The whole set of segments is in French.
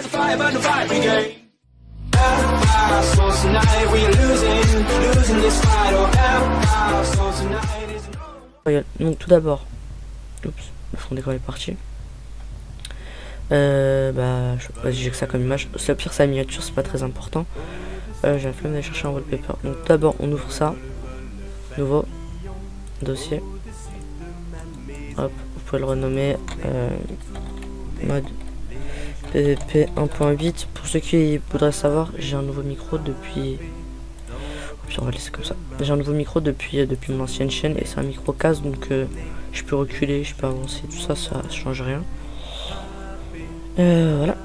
There's a fire, but no fire brigade. So tonight we are losing this fight. Oh, so tonight is Regarde, donc tout d'abord, oups, le fond d'écran est parti. Vas-y, j'ai que ça comme image. C'est au pire sa miniature, c'est pas très important. J'ai la flemme d'aller chercher un wallpaper. Donc tout d'abord, on ouvre ça. Nouveau dossier. Hop, vous pouvez le renommer mode PVP 1.8. Pour ceux qui voudraient savoir, j'ai un nouveau micro depuis. Puis on va laisser comme ça. J'ai un nouveau micro depuis mon ancienne chaîne et c'est un micro casse, donc je peux reculer, je peux avancer, tout ça, ça change rien. Voilà.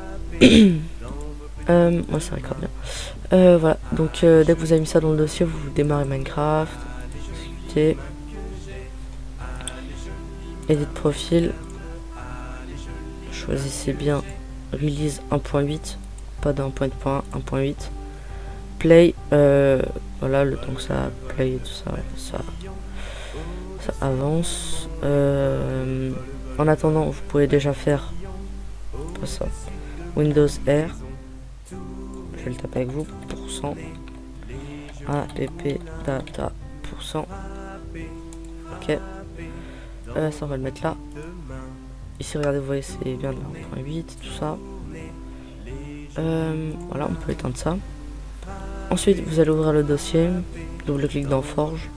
Moi ça record bien. Voilà, donc dès que vous avez mis ça dans le dossier, vous démarrez Minecraft, exécutez, edit profil, choisissez bien release 1.8, pas de 1.1, 1.8. Play, voilà, le temps que ça play et tout ça, ça avance. En attendant, vous pouvez déjà faire pas ça. Windows R, je vais le taper avec vous, %, app data %, ok, ça on va le mettre là. Ici regardez, vous voyez c'est bien de 1.8, tout ça. Voilà, on peut éteindre ça. Ensuite, vous allez ouvrir le dossier, double-clic dans Forge,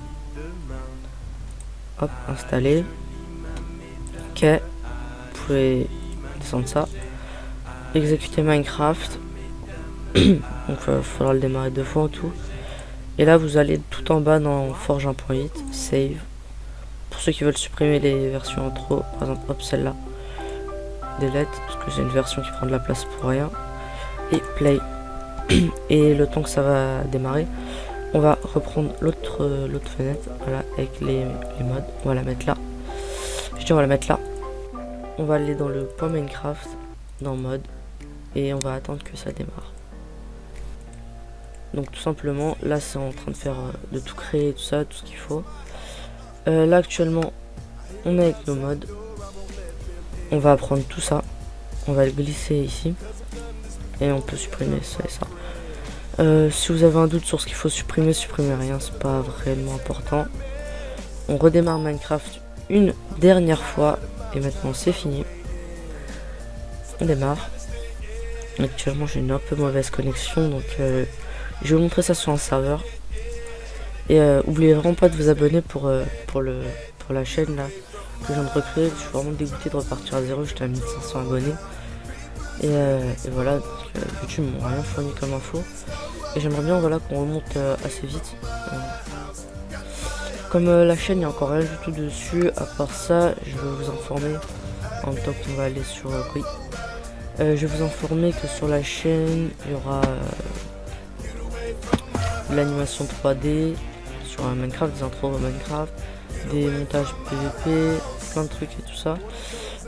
hop, installer, ok, vous pouvez descendre ça, exécuter Minecraft, donc il faudra le démarrer 2 fois en tout, et là vous allez tout en bas dans Forge 1.8, Save, pour ceux qui veulent supprimer les versions en trop, par exemple, hop, celle-là, Delete, parce que c'est une version qui prend de la place pour rien, et Play. Et le temps que ça va démarrer, on va reprendre l'autre fenêtre, voilà, avec les modes. On va la mettre là. Je dis on va la mettre là. On va aller dans le point Minecraft, dans mode, et on va attendre que ça démarre. Donc tout simplement, là c'est en train de faire de tout créer, tout ça, tout ce qu'il faut. Là actuellement, on est avec nos modes. On va prendre tout ça, on va le glisser ici. Et on peut supprimer ça et ça. Si vous avez un doute sur ce qu'il faut supprimer, supprimez rien, c'est pas vraiment important. On redémarre Minecraft une dernière fois et maintenant c'est fini. On démarre. Actuellement j'ai une un peu mauvaise connexion, donc je vais vous montrer ça sur un serveur. Et oubliez vraiment pas de vous abonner pour la chaîne là que je viens de recréer. Je suis vraiment dégoûté de repartir à zéro, j'étais à 1500 abonnés. Et voilà, donc, YouTube m'ont rien fourni comme info. Et j'aimerais bien, voilà, qu'on remonte assez vite. Comme la chaîne, il n'y a encore rien du tout dessus. À part ça, je vais vous informer, en même temps qu'on va aller sur oui. Je vais vous informer que sur la chaîne, il y aura de l'animation 3D sur un Minecraft, des intros Minecraft, des montages PVP, plein de trucs et tout ça.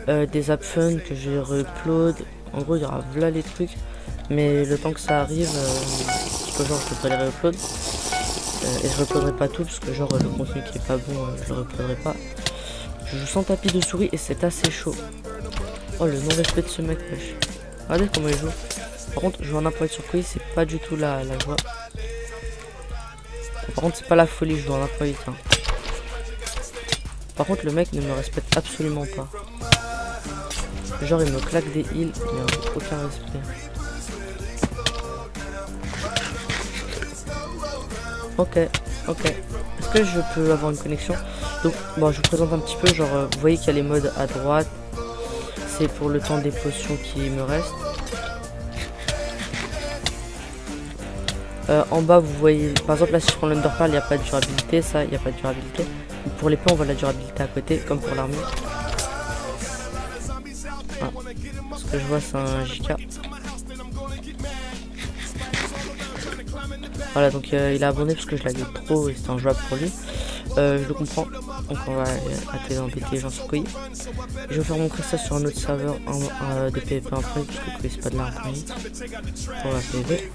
Des apps fun que je vais re-upload. En gros, il y aura là les trucs, mais le temps que ça arrive, parce que genre je devrais les re-upload, et je re-uploaderai pas tout, parce que genre le contenu qui est pas bon, je le re-uploaderai pas. Je joue sans tapis de souris et c'est assez chaud. Oh le non-respect de ce mec, wesh. Regardez comment il joue. Par contre, jouer en 1.8 sur Quiz, c'est pas du tout la joie. Par contre, c'est pas la folie, je joue en 1.8. Hein. Par contre, le mec ne me respecte absolument pas. Genre il me claque des heals, il n'y a aucun respect. Ok. Est-ce que je peux avoir une connexion? Donc bon, je vous présente un petit peu, genre vous voyez qu'il y a les modes à droite. C'est pour le temps des potions qui me restent. En bas vous voyez, par exemple là si je prends l'Underpearl, il n'y a pas de durabilité, ça il n'y a pas de durabilité. Donc, pour les plans on voit la durabilité à côté, comme pour l'armure. Ah, ce que je vois c'est un JK. Voilà, donc il a abandonné parce que je l'avais trop et c'était injouable pour lui. Je le comprends. Donc on va arrêter d'embêter les gens sur Koi. Je vais faire montrer ça sur un autre serveur de PvP en fait, parce que Koi c'est pas de la 1.8 pour la PvP.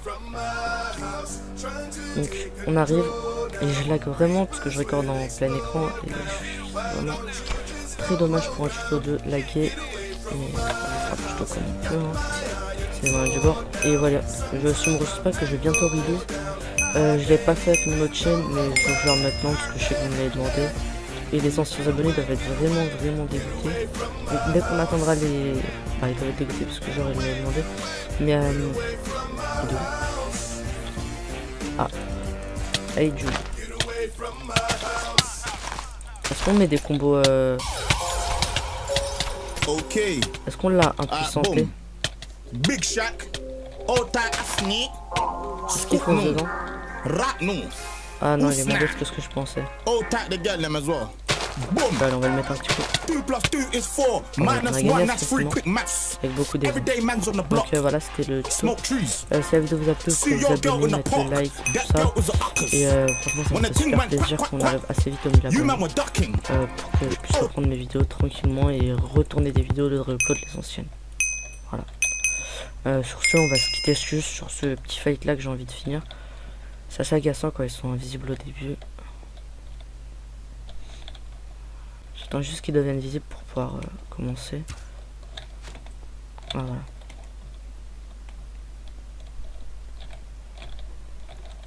Donc on arrive et je lag vraiment parce que je recorde en plein écran et c'est vraiment très dommage pour un tuto de laguer. Et on fera un tuto comme on peut, hein. c'est loin du bord. Et voilà, je suis me pas que je vais bientôt release. Je l'ai pas fait avec mon autre chaîne, mais je vais le faire maintenant parce que je sais que vous me l'avez demandé. Et les anciens abonnés doivent être vraiment dégoûtés. Donc dès qu'on atteindra les... Enfin, ils doivent être dégoûtés parce que j'aurais demandé. Mais d'où? Ah. Hey Jude. Est-ce qu'on met des combos Ok. Est-ce qu'on l'a impuissanté? boom. Big Shack. Old tight sneak. Qu'est-ce qu'ils font dedans? Rat no. Ah non, il est moins bête que ce que je pensais. Old tight the girl them as well. Boom. Bah, allez, on va le mettre un petit peu. 2 plus 2 is 4. On a Minus gagné 1, that's 3 facilement. quick maths. Avec beaucoup d'erreurs. Everyday man's on the block. Donc voilà, c'était le tuto. Smoke trees. Si la vidéo vous a plu, vous See pouvez vous your girl abonner, in the mettre le park. like, tout That ça. girl was a uckers. Et franchement, ça When me the fait thing super went plaisir quack, qu'on quack, arrive assez vite au 1000 You man abonnés. were ducking. Pour que je puisse reprendre mes vidéos tranquillement et retourner des vidéos de upload les anciennes. Voilà. Sur ce, on va se quitter juste sur ce petit fight là que j'ai envie de finir. C'est assez agaçant quand ils sont invisibles au début. J'attends juste qu'ils deviennent visibles pour pouvoir commencer. Ah, voilà.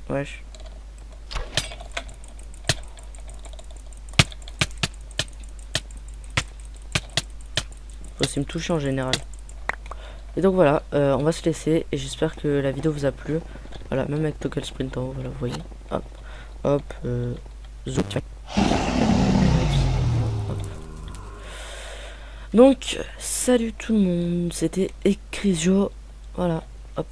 Wesh. Faut aussi me toucher en général. Et donc voilà, on va se laisser et j'espère que la vidéo vous a plu. Voilà, même avec Toggle Sprint en haut, voilà, vous voyez. Hop, hop, zoom. Donc, salut tout le monde, c'était Ecrisio. Voilà, hop.